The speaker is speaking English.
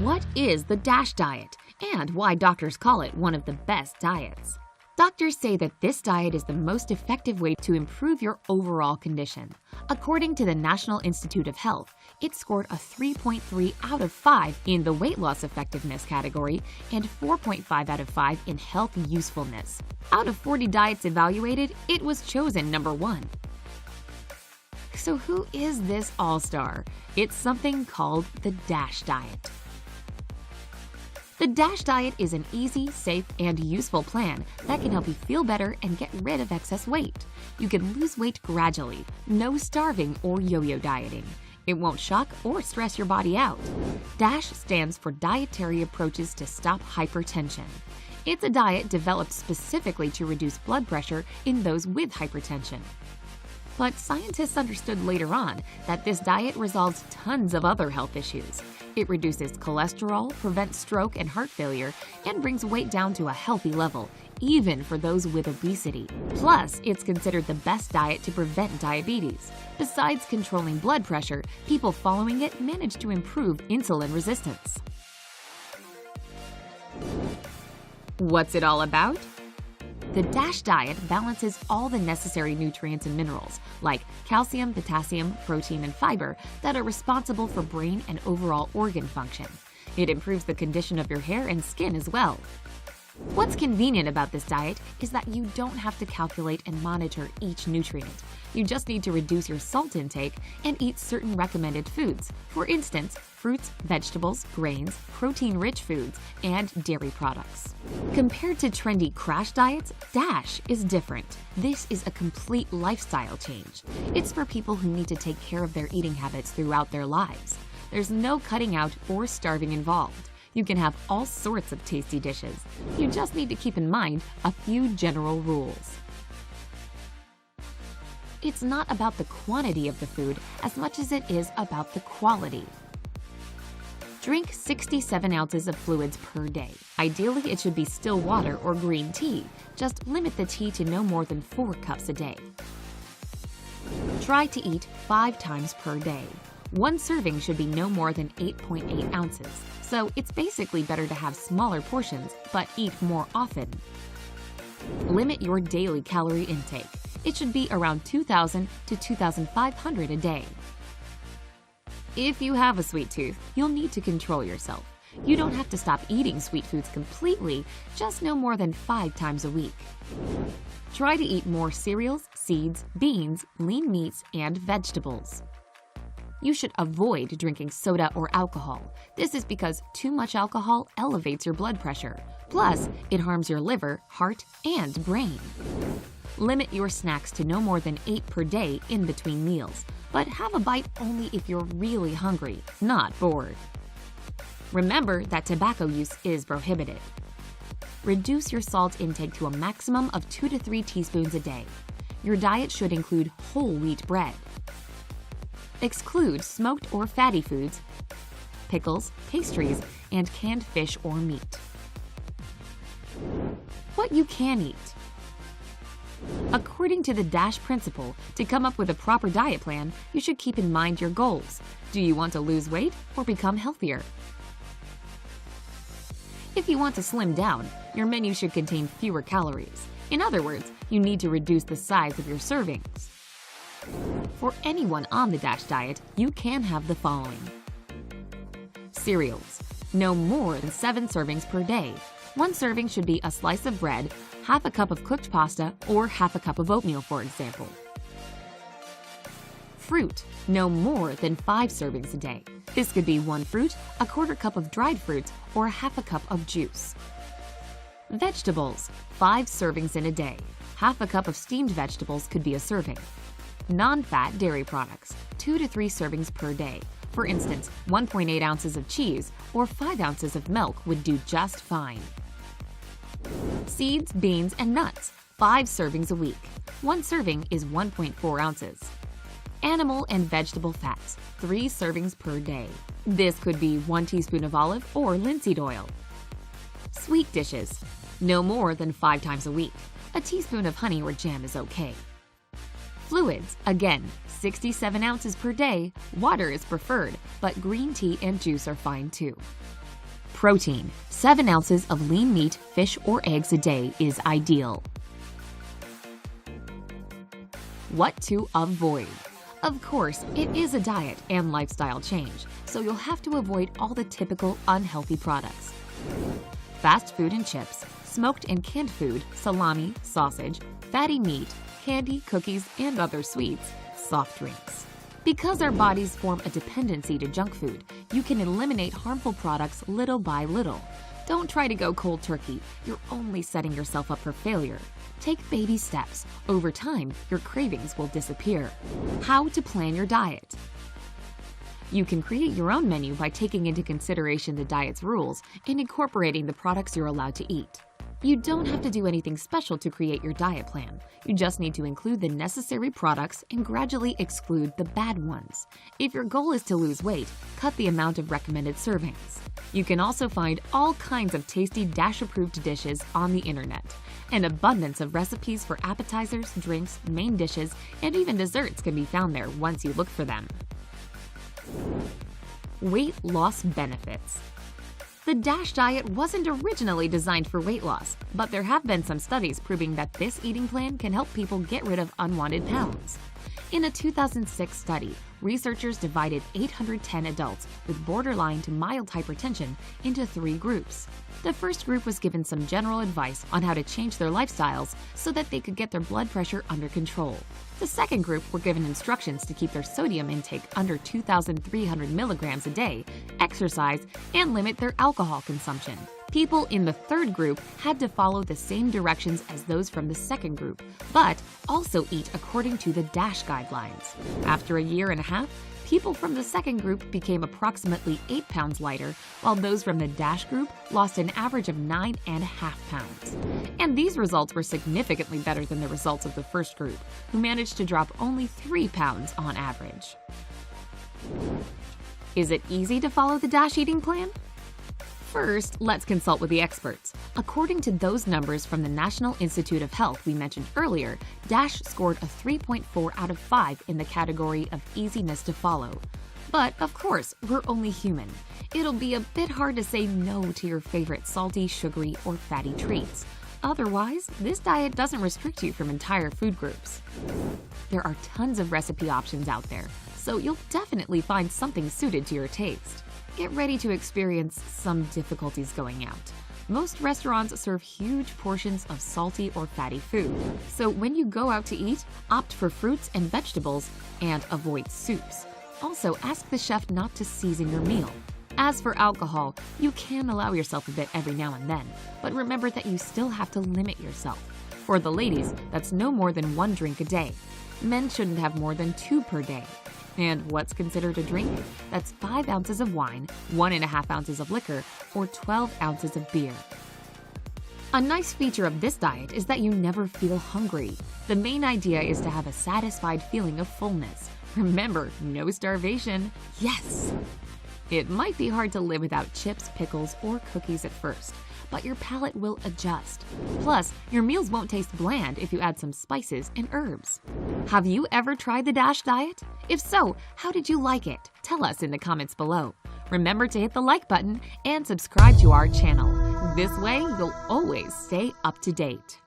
What is the DASH diet, and why doctors call it one of the best diets? Doctors say that this diet is the most effective way to improve your overall condition. According to the National Institute of Health, it scored a 3.3 out of 5 in the weight loss effectiveness category and 4.5 out of 5 in health usefulness. Out of 40 diets evaluated, it was chosen number 1. So who is this all-star? It's something called the DASH diet. The DASH diet is an easy, safe, and useful plan that can help you feel better and get rid of excess weight. You can lose weight gradually, no starving or yo-yo dieting. It won't shock or stress your body out. DASH stands for Dietary Approaches to Stop Hypertension. It's a diet developed specifically to reduce blood pressure in those with hypertension. But scientists understood later on that this diet resolves tons of other health issues. It reduces cholesterol, prevents stroke and heart failure, and brings weight down to a healthy level, even for those with obesity. Plus, it's considered the best diet to prevent diabetes. Besides controlling blood pressure, people following it manage to improve insulin resistance. What's it all about? The DASH diet balances all the necessary nutrients and minerals, like calcium, potassium, protein, and fiber, that are responsible for brain and overall organ function. It improves the condition of your hair and skin as well. What's convenient about this diet is that you don't have to calculate and monitor each nutrient. You just need to reduce your salt intake and eat certain recommended foods. For instance, fruits, vegetables, grains, protein-rich foods, and dairy products. Compared to trendy crash diets, DASH is different. This is a complete lifestyle change. It's for people who need to take care of their eating habits throughout their lives. There's no cutting out or starving involved. You can have all sorts of tasty dishes. You just need to keep in mind a few general rules. It's not about the quantity of the food as much as it is about the quality. Drink 67 ounces of fluids per day. Ideally, it should be still water or green tea. Just limit the tea to no more than 4 cups a day. Try to eat 5 times per day. One serving should be no more than 8.8 ounces, so it's basically better to have smaller portions, but eat more often. Limit your daily calorie intake. It should be around 2,000 to 2,500 a day. If you have a sweet tooth, you'll need to control yourself. You don't have to stop eating sweet foods completely, just no more than 5 times a week. Try to eat more cereals, seeds, beans, lean meats, and vegetables. You should avoid drinking soda or alcohol. This is because too much alcohol elevates your blood pressure. Plus, it harms your liver, heart, and brain. Limit your snacks to no more than 8 per day in between meals, but have a bite only if you're really hungry, not bored. Remember that tobacco use is prohibited. Reduce your salt intake to a maximum of 2 to 3 teaspoons a day. Your diet should include whole wheat bread. Exclude smoked or fatty foods, pickles, pastries, and canned fish or meat. What you can eat. According to the DASH principle, to come up with a proper diet plan, you should keep in mind your goals. Do you want to lose weight or become healthier? If you want to slim down, your menu should contain fewer calories. In other words, you need to reduce the size of your servings. For anyone on the DASH diet, you can have the following. Cereals. No more than 7 servings per day. One serving should be a slice of bread, half a cup of cooked pasta, or half a cup of oatmeal, for example. Fruit. No more than 5 servings a day. This could be 1 fruit, a 1/4 cup of dried fruits, or half a cup of juice. Vegetables. 5 servings in a day. Half a cup of steamed vegetables could be a serving. Non-fat dairy products. 2 to 3 servings per day. For instance, 1.8 ounces of cheese or 5 ounces of milk would do just fine. Seeds, beans, and nuts. 5 servings a week. One serving is 1.4 ounces. Animal and vegetable fats. 3 servings per day. This could be 1 teaspoon of olive or linseed oil. Sweet dishes. No more than 5 times a week. A teaspoon of honey or jam is okay. Fluids. Again, 67 ounces per day. Water is preferred, but green tea and juice are fine too. Protein: 7 ounces of lean meat, fish, or eggs a day is ideal. What to avoid? Of course, it is a diet and lifestyle change, so you'll have to avoid all the typical unhealthy products. Fast food and chips, smoked and canned food, salami, sausage, fatty meat, candy, cookies, and other sweets, soft drinks. Because our bodies form a dependency to junk food, you can eliminate harmful products little by little. Don't try to go cold turkey. You're only setting yourself up for failure. Take baby steps. Over time, your cravings will disappear. How to plan your diet. You can create your own menu by taking into consideration the diet's rules and incorporating the products you're allowed to eat. You don't have to do anything special to create your diet plan. You just need to include the necessary products and gradually exclude the bad ones. If your goal is to lose weight, cut the amount of recommended servings. You can also find all kinds of tasty DASH-approved dishes on the internet. An abundance of recipes for appetizers, drinks, main dishes, and even desserts can be found there once you look for them. Weight loss benefits. The DASH diet wasn't originally designed for weight loss, but there have been some studies proving that this eating plan can help people get rid of unwanted pounds. In a 2006 study, researchers divided 810 adults with borderline to mild hypertension into 3 groups. The first group was given some general advice on how to change their lifestyles so that they could get their blood pressure under control. The second group were given instructions to keep their sodium intake under 2,300 milligrams a day, exercise, and limit their alcohol consumption. People in the third group had to follow the same directions as those from the second group, but also eat according to the DASH guidelines. After a year and a half, people from the second group became approximately 8 pounds lighter, while those from the DASH group lost an average of 9.5 pounds. And these results were significantly better than the results of the first group, who managed to drop only 3 pounds on average. Is it easy to follow the DASH eating plan? First, let's consult with the experts. According to those numbers from the National Institute of Health we mentioned earlier, DASH scored a 3.4 out of 5 in the category of easiness to follow. But, of course, we're only human. It'll be a bit hard to say no to your favorite salty, sugary, or fatty treats. Otherwise, this diet doesn't restrict you from entire food groups. There are tons of recipe options out there, so you'll definitely find something suited to your taste. Get ready to experience some difficulties going out. Most restaurants serve huge portions of salty or fatty food, so when you go out to eat, opt for fruits and vegetables and avoid soups. Also, ask the chef not to season your meal. As for alcohol, you can allow yourself a bit every now and then, but remember that you still have to limit yourself. For the ladies, that's no more than 1 drink a day. Men shouldn't have more than 2 per day. And what's considered a drink? That's 5 ounces of wine, 1.5 ounces of liquor, or 12 ounces of beer. A nice feature of this diet is that you never feel hungry. The main idea is to have a satisfied feeling of fullness. Remember, no starvation. Yes! It might be hard to live without chips, pickles, or cookies at first, but your palate will adjust. Plus, your meals won't taste bland if you add some spices and herbs. Have you ever tried the DASH diet? If so, how did you like it? Tell us in the comments below. Remember to hit the like button and subscribe to our channel. This way, you'll always stay up to date.